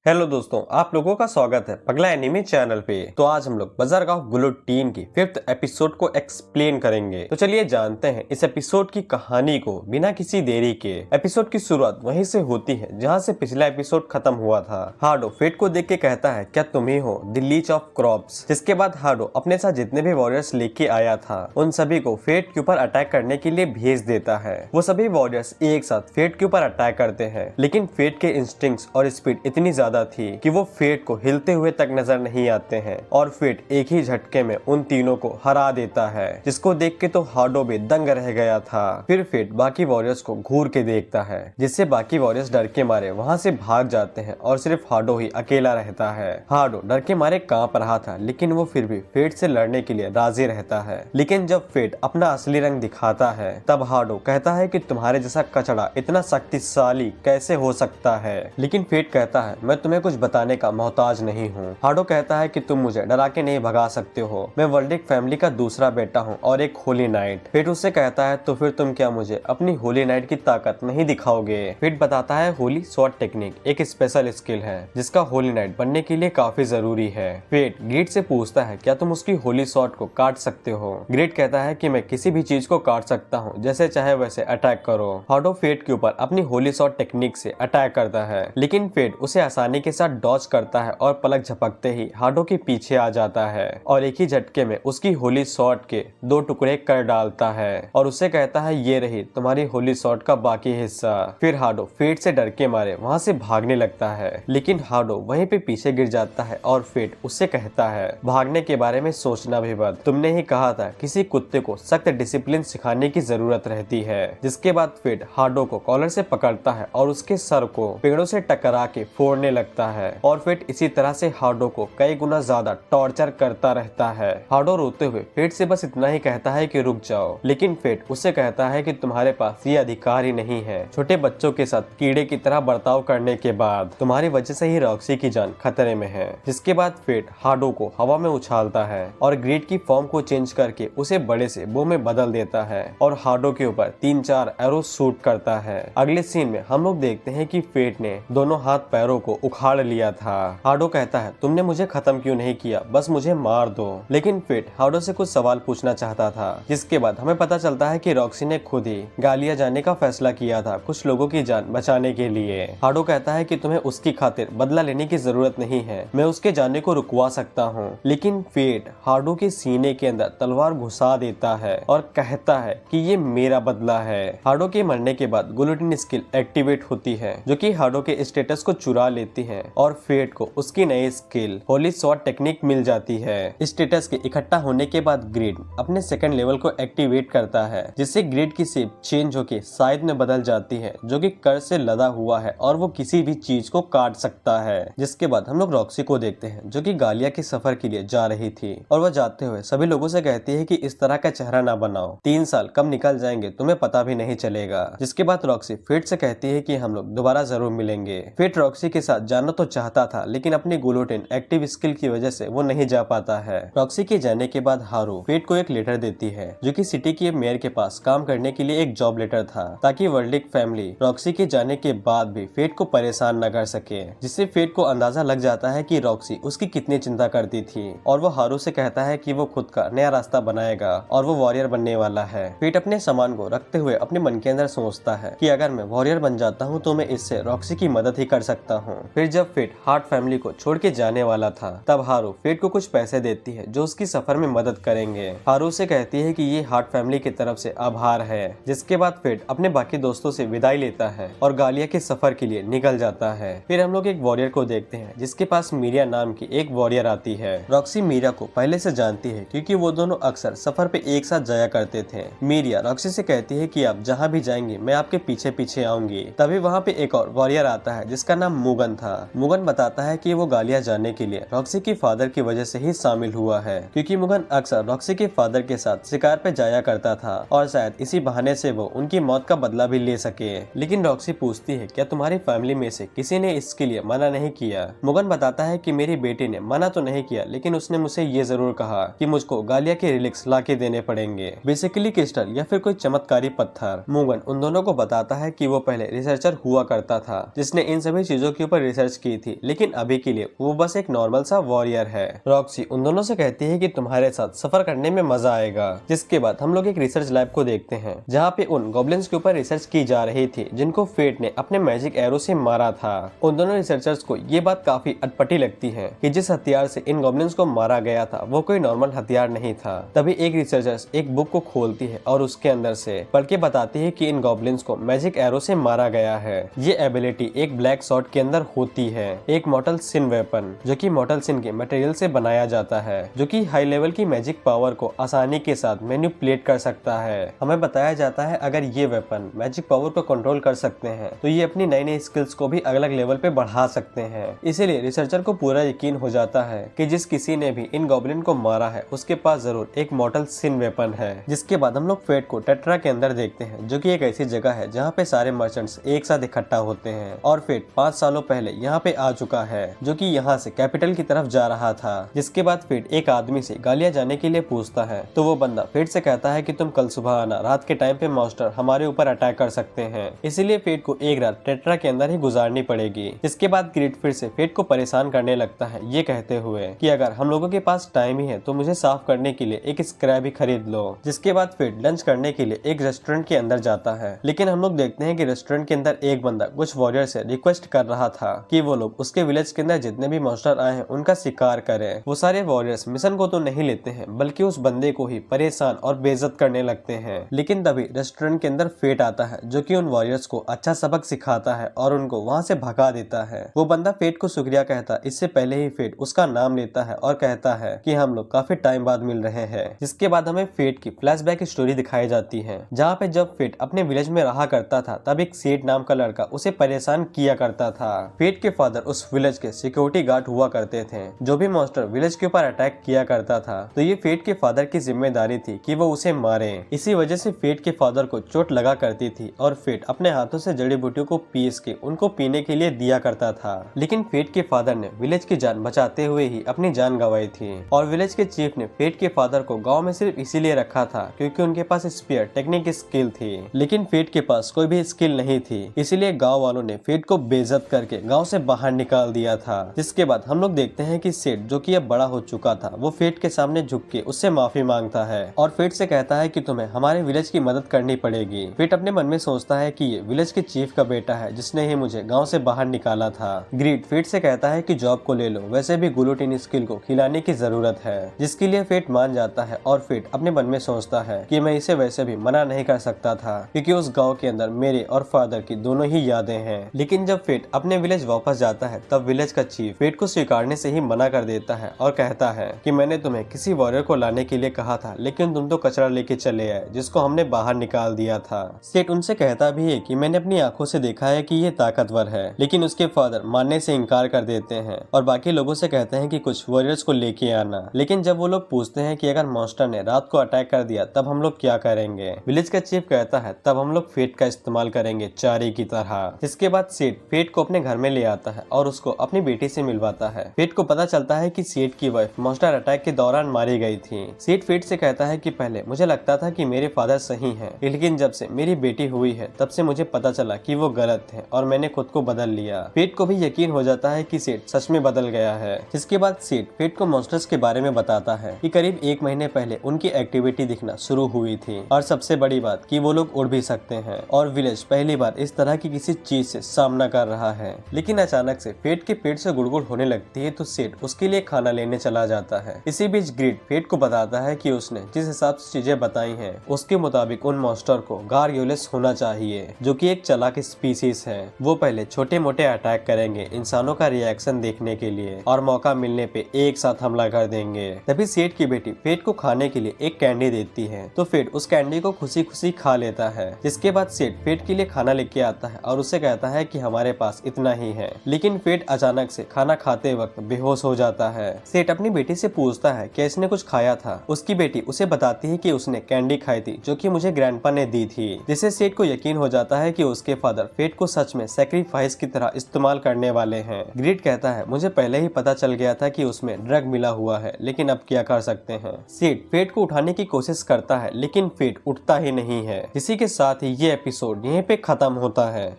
Hello दोस्तों, आप लोगों का स्वागत है पगला एनिमे चैनल पे। तो आज हम लोग बजरंग गुलोटीन की 5th एपिसोड को एक्सप्लेन करेंगे। तो चलिए जानते हैं इस एपिसोड की कहानी को बिना किसी देरी के। एपिसोड की शुरुआत वहीं से होती है जहां से पिछला एपिसोड खत्म हुआ था। हार्डो फेट को देख के कहता है, क्या तुम ही हो द लीच ऑफ क्रॉप्स। जिसके बाद हार्डो अपने साथ जितने भी वॉरियर्स लेके आया था उन सभी को फेट के ऊपर अटैक करने के लिए भेज देता है। वो सभी वॉरियर्स एक साथ फेट के ऊपर अटैक करते हैं, लेकिन फेट के इंस्टिंक्ट्स और स्पीड इतनी ज्यादा थी कि वो फेट को हिलते हुए तक नजर नहीं आते हैं और फेट एक ही झटके में उन तीनों को हरा देता है, जिसको देख के तो हार्डो भी दंग रह गया था। फिर फेट बाकी वॉरियर्स को घूर के देखता है, जिससे बाकी वॉरियर्स डर के मारे वहां से भाग जाते हैं और सिर्फ हार्डो ही अकेला रहता है। हार्डो डर के मारे कांप रहा था, लेकिन वो फिर भी फेट से लड़ने के लिए राजी रहता है। लेकिन जब फेट अपना असली रंग दिखाता है तब हार्डो कहता है कि तुम्हारे जैसा कचड़ा इतना शक्तिशाली कैसे हो सकता है। लेकिन फेट कहता है, मैं तुम्हें कुछ बताने का मोहताज नहीं हूँ। हार्डो कहता है कि तुम मुझे डरा के नहीं भगा सकते हो, मैं वर्ल्डिक फैमिली का दूसरा बेटा हूँ और एक होली नाइट। फेट उससे कहता है, तो फिर तुम क्या मुझे अपनी होली नाइट की ताकत नहीं दिखाओगे। फेट बताता है, होली स्वॉर्ड टेक्निक एक स्पेशल स्किल है जिसका होली नाइट बनने के लिए काफी जरूरी है। फेट ग्रेट से पूछता है, क्या तुम उसकी होली स्वॉर्ड को काट सकते हो। ग्रेट कहता है कि मैं किसी भी चीज को काट सकता हूँ, जैसे चाहे वैसे अटैक करो। हार्डो फेट के ऊपर अपनी होली स्वॉर्ड टेक्निक से अटैक करता है, लेकिन फेट उसे आसानी के साथ डॉज करता है और पलक झपकते ही हार्डो के पीछे आ जाता है और एक ही झटके में उसकी होली स्वॉर्ड के 2 टुकड़े कर डालता है और उसे कहता है, ये रही तुम्हारी होली स्वॉर्ड का बाकी हिस्सा। फिर हार्डो फेट से डर के मारे वहां से भागने लगता है, लेकिन हार्डो वहीं पे पीछे गिर जाता है और फेट उससे कहता है, भागने के बारे में सोचना भी बंद। तुमने ही कहा था किसी कुत्ते को सख्त डिसिप्लिन सिखाने की जरूरत रहती है। जिसके बाद फेट हार्डो को कॉलर से पकड़ता है और उसके सर को पेड़ों से टकरा के फोड़ने लगता है और फेट इसी तरह से हार्डो को कई गुना ज्यादा टॉर्चर करता रहता है। हार्डो रोते हुए फेट से बस इतना ही कहता है कि रुक जाओ, लेकिन फेट उससे कहता है कि तुम्हारे पास ये अधिकार ही नहीं है। छोटे बच्चों के साथ कीड़े की तरह बर्ताव करने के बाद तुम्हारी वजह से ही रॉक्सी की जान खतरे में है। जिसके बाद फेट हार्डो को हवा में उछालता है और ग्रेट की फॉर्म को चेंज करके उसे बड़े से बो में बदल देता है और हार्डो के ऊपर 3-4 एरो शूट करता है। अगले सीन में हम लोग देखते हैं कि फेट ने दोनों हाथ पैरों को उखाड़ लिया था। हार्डो कहता है, तुमने मुझे खत्म क्यों नहीं किया, बस मुझे मार दो। लेकिन फेट हार्डो से कुछ सवाल पूछना चाहता था, जिसके बाद हमें पता चलता है कि रॉक्सी ने खुद ही गालिया जाने का फैसला किया था कुछ लोगों की जान बचाने के लिए। हार्डो कहता है कि तुम्हें उसकी खातिर बदला लेने की जरूरत नहीं है, मैं उसके जाने को रुकवा सकता हूँ। लेकिन फेट हार्डो के सीने के अंदर तलवार घुसा देता है और कहता है कि ये मेरा बदला है। हार्डो के मरने के बाद गुलोटीन स्किल एक्टिवेट होती है, जो कि हार्डो के स्टेटस को चुरा लेती है और फेट को उसकी नई स्किल होली स्वॉर्ड टेक्निक मिल जाती है। स्टेटस के इकट्ठा होने के बाद ग्रेड अपने सेकंड लेवल को एक्टिवेट करता है, जिससे ग्रेड की शेप चेंज होके साइड में बदल जाती है, जो कि कर से लदा हुआ है और वो किसी भी चीज को काट सकता है। जिसके बाद हम लोग रॉक्सी को देखते हैं, जो कि गालिया के सफर के लिए जा रही थी और वह जाते हुए सभी लोगों से कहती है कि इस तरह का चेहरा ना बनाओ, 3 साल कब निकल जाएंगे तुम्हें पता भी नहीं चलेगा। जिसके बाद रॉक्सी फेट से कहती है कि हम लोग दोबारा जरूर मिलेंगे। फेट रॉक्सी के साथ जाना तो चाहता था, लेकिन अपनी गुलोटीन एक्टिव स्किल की वजह से वो नहीं जा पाता है। रॉक्सी के जाने के बाद हारू फेट को एक लेटर देती है, जो कि सिटी के मेयर के पास काम करने के लिए एक जॉब लेटर था, ताकि वर्ल्डिक फैमिली रॉक्सी के जाने के बाद भी फेट को परेशान न कर सके। जिससे फेट को अंदाजा लग जाता है कि रॉक्सी उसकी कितनी चिंता करती थी और वो हारू से कहता है कि वो खुद का नया रास्ता बनाएगा और वो वॉरियर बनने वाला है। फेट अपने सामान को रखते हुए अपने मन के अंदर सोचता है कि अगर मैं वॉरियर बन जाता हूँ तो मैं इससे रॉक्सी की मदद ही कर सकता हूँ। फिर जब फेट हार्ट फैमिली को छोड़ के जाने वाला था, तब हारू फेट को कुछ पैसे देती है जो उसकी सफर में मदद करेंगे। हारू से कहती है कि ये हार्ट फैमिली की तरफ से आभार है। जिसके बाद फेट अपने बाकी दोस्तों से विदाई लेता है और गालिया के सफर के लिए निकल जाता है। फिर हम लोग एक वॉरियर को देखते हैं, जिसके पास मीरिया नाम की एक वॉरियर आती है। रॉक्सी मीरिया को पहले से जानती है, क्योंकि वो दोनों अक्सर सफर पे एक साथ जाया करते थे। मीरिया रॉक्सी से कहती है कि आप जहाँ भी जाएंगे मैं आपके पीछे पीछे आऊंगी। तभी वहाँ पे एक और वॉरियर आता है, जिसका नाम मुगन था। मुगन बताता है कि वो गालिया जाने के लिए रॉक्सी के फादर की वजह से ही शामिल हुआ है, क्योंकि मुगन अक्सर रॉक्सी के फादर के साथ शिकार पे जाया करता था और शायद इसी बहाने से वो उनकी मौत का बदला भी ले सके। लेकिन रॉक्सी पूछती है, क्या तुम्हारी फैमिली में से किसी ने इसके लिए मना नहीं किया। मुगन बताता है कि मेरी बेटी ने मना तो नहीं किया, लेकिन उसने मुझसे ये जरूर कहा कि मुझको गालिया के रिलिक्स ला के देने पड़ेंगे, बेसिकली क्रिस्टल या फिर कोई चमत्कारी पत्थर। मुगन उन दोनों को बताता है कि वो पहले रिसर्चर हुआ करता था, जिसने इन सभी चीजों के ऊपर रिसर्च की थी, लेकिन अभी के लिए वो बस एक नॉर्मल सा वॉरियर है। रॉक्सी उन दोनों से कहती है कि तुम्हारे साथ सफर करने में मजा आएगा। जिसके बाद हम लोग एक रिसर्च लैब को देखते हैं, जहाँ पे उन गॉब्लिन्स के ऊपर रिसर्च की जा रही थी जिनको फेट ने अपने मैजिक एरो से मारा था। उन दोनों रिसर्चर्स को ये बात काफी अटपटी लगती है कि जिस हथियार से इन गॉब्लिन्स को मारा गया था वो कोई नॉर्मल हथियार नहीं था। तभी एक रिसर्चर्स एक बुक को खोलती है और उसके अंदर से पढ़ के बताती है कि इन गॉब्लिन्स को मैजिक एरो से मारा गया है। ये एबिलिटी एक ब्लैक सॉर्ड के अंदर होती है, एक मॉर्टल सिन वेपन जो कि मॉर्टल सिन के मटेरियल से बनाया जाता है, जो कि हाई लेवल की मैजिक पावर को आसानी के साथ मैनिपुलेट कर सकता है। हमें बताया जाता है अगर ये वेपन मैजिक पावर को कंट्रोल कर सकते हैं तो ये अपनी नई नई स्किल्स को भी अलग अलग लेवल पे बढ़ा सकते हैं। इसीलिए रिसर्चर को पूरा यकीन हो जाता है कि जिस किसी ने भी इन गॉब्लिन को मारा है उसके पास जरूर एक मॉर्टल सिन वेपन है। जिसके बाद हम लोग फेट को टेट्रा के अंदर देखते हैं, जो कि एक ऐसी जगह है जहाँ पे सारे मर्चेंट्स एक साथ इकट्ठा होते हैं। और फेट 5 सालों पहले यहाँ पे आ चुका है, जो कि यहाँ से कैपिटल की तरफ जा रहा था। जिसके बाद फेट एक आदमी से गालिया जाने के लिए पूछता है, तो वो बंदा फेट से कहता है कि तुम कल सुबह आना, रात के टाइम पे मॉन्स्टर हमारे ऊपर अटैक कर सकते हैं, इसीलिए फेट को एक रात टेट्रा के अंदर ही गुजारनी पड़ेगी। इसके बाद ग्रिड फिर से फेट को परेशान करने लगता है, ये कहते हुए कि अगर हम लोगों के पास टाइम ही है तो मुझे साफ करने के लिए एक स्क्रैप ही खरीद लो। जिसके बाद फेट लंच करने के लिए एक रेस्टोरेंट के अंदर जाता है, लेकिन हम लोग देखते हैं कि रेस्टोरेंट के अंदर एक बंदा कुछ वॉरियर से रिक्वेस्ट कर रहा था कि वो लोग उसके विलेज के अंदर जितने भी मॉन्स्टर आए हैं उनका शिकार करें। वो सारे वॉरियर्स मिशन को तो नहीं लेते हैं बल्कि उस बंदे को ही परेशान और बेइज्जत करने लगते हैं। लेकिन तभी रेस्टोरेंट के अंदर फेट आता है, जो कि उन वॉरियर्स को अच्छा सबक सिखाता है और उनको वहाँ से भगा देता है। वो बंदा फेट को शुक्रिया कहता, इससे पहले ही फेट उसका नाम लेता है और कहता है कि हम लोग काफी टाइम बाद मिल रहे हैं। जिसके बाद हमें फेट की फ्लैशबैक स्टोरी दिखाई जाती है, जहाँ पे जब फेट अपने विलेज में रहा करता था तब एक सेठ नाम का लड़का उसे परेशान किया करता था। फेट के फादर उस विलेज के सिक्योरिटी गार्ड हुआ करते थे। जो भी मॉन्स्टर विलेज के ऊपर अटैक किया करता था तो ये फेट के फादर की जिम्मेदारी थी कि वो उसे मारे। इसी वजह से फेट के फादर को चोट लगा करती थी और फेट अपने हाथों से जड़ी बूटियों को पीस के उनको पीने के लिए दिया करता था। लेकिन फेट के फादर ने विलेज की जान बचाते हुए ही अपनी जान गंवाई थी और विलेज के चीफ ने फेट के फादर को गाँव में सिर्फ इसीलिए रखा था क्योंकि उनके पास स्पीयर टेक्निक स्किल थी। लेकिन फेट के पास कोई भी स्किल नहीं थी, इसीलिए गाँव वालों ने फेट को बेइज्जत करके गाँव से बाहर निकाल दिया था। जिसके बाद हम लोग देखते हैं कि सेठ, जो कि अब बड़ा हो चुका था, वो फेट के सामने झुक के उससे माफी मांगता है और फेट से कहता है कि तुम्हें हमारे विलेज की मदद करनी पड़ेगी। फेट अपने मन में सोचता है कि ये विलेज के चीफ का बेटा है जिसने ही मुझे गांव से बाहर निकाला था। ग्रीड फेट से कहता है कि जॉब को ले लो, वैसे भी गुलूटिन स्किल को खिलाने की जरूरत है। जिसके लिए फेट मान जाता है और फेट अपने मन में सोचता है कि मैं इसे वैसे भी मना नहीं कर सकता था क्योंकि उस गाँव के अंदर मेरे और फादर की दोनों ही यादें हैं। लेकिन जब फेट अपने विलेज वापस जाता है तब विलेज का चीफ फेट को स्वीकारने से ही मना कर देता है और कहता है कि मैंने तुम्हें किसी वॉरियर को लाने के लिए कहा था, लेकिन तुम तो कचरा लेके चले आए जिसको हमने बाहर निकाल दिया था। सेठ उनसे कहता भी है कि मैंने अपनी आंखों से देखा है कि ये ताकतवर है, लेकिन उसके फादर मानने से इनकार कर देते हैं और बाकी लोगों से कहते हैं कि कुछ वॉरियर्स को लेके आना। लेकिन जब वो लोग पूछते हैं कि अगर मॉन्स्टर ने रात को अटैक कर दिया तब हम लोग क्या करेंगे, विलेज का चीफ कहता है तब हम लोग फेट का इस्तेमाल करेंगे चारे की तरह। इसके बाद सेठ फेट को अपने घर में ले आता है और उसको अपनी बेटी से मिलवाता है। फेट को पता चलता है कि सेठ की वाइफ मॉन्स्टर अटैक के दौरान मारी गई थी। सेठ फेट से कहता है कि पहले मुझे लगता था कि मेरे फादर सही हैं, लेकिन जब से मेरी बेटी हुई है तब से मुझे पता चला कि वो गलत थे और मैंने खुद को बदल लिया। फेट को भी यकीन हो जाता है कि सेठ सच में बदल गया है। जिसके बाद सेठ फेट को मॉन्स्टर्स के बारे में बताता है कि करीब 1 महीने पहले उनकी एक्टिविटी दिखना शुरू हुई थी और सबसे बड़ी बात कि वो लोग उड़ भी सकते हैं और विलेज पहली बार इस तरह की किसी चीज से सामना कर रहा है। लेकिन अचानक से फेट के पेट से गुड़गुड़ होने लगती है तो सेठ उसके लिए खाना लेने चला जाता है। इसी बीच ग्रिड फेट को बताता है कि उसने जिस हिसाब से चीजें बताई हैं उसके मुताबिक उन मॉन्स्टर को गार्योलेस होना चाहिए, जो कि एक चालाक स्पीसीज है। वो पहले छोटे मोटे अटैक करेंगे इंसानों का रिएक्शन देखने के लिए और मौका मिलने पे एक साथ हमला कर देंगे। तभी सेठ की बेटी फेट को खाने के लिए एक कैंडी देती है तो फेट उस कैंडी को खुशी खुशी खा लेता है। जिसके बाद सेठ फेट के लिए खाना लेके आता है और उसे कहता है कि हमारे पास इतना ही है। लेकिन फेट अचानक से खाना खाते वक्त बेहोश हो जाता है। सेठ अपनी बेटी से पूछता है कि इसने कुछ खाया था। उसकी बेटी उसे बताती है कि उसने कैंडी खाई थी जो कि मुझे ग्रैंडपा ने दी थी, जिससे सेठ को यकीन हो जाता है कि उसके फादर फेट को सच में सैक्रिफाइस की तरह इस्तेमाल करने वाले हैं। ग्रिड कहता है मुझे पहले ही पता चल गया था कि उसमें ड्रग मिला हुआ है, लेकिन अब क्या कर सकते हैं। सेठ फेट को उठाने की कोशिश करता है लेकिन फेट उठता ही नहीं है। इसी के साथ ही ये एपिसोड यहीं पे खत्म होता है।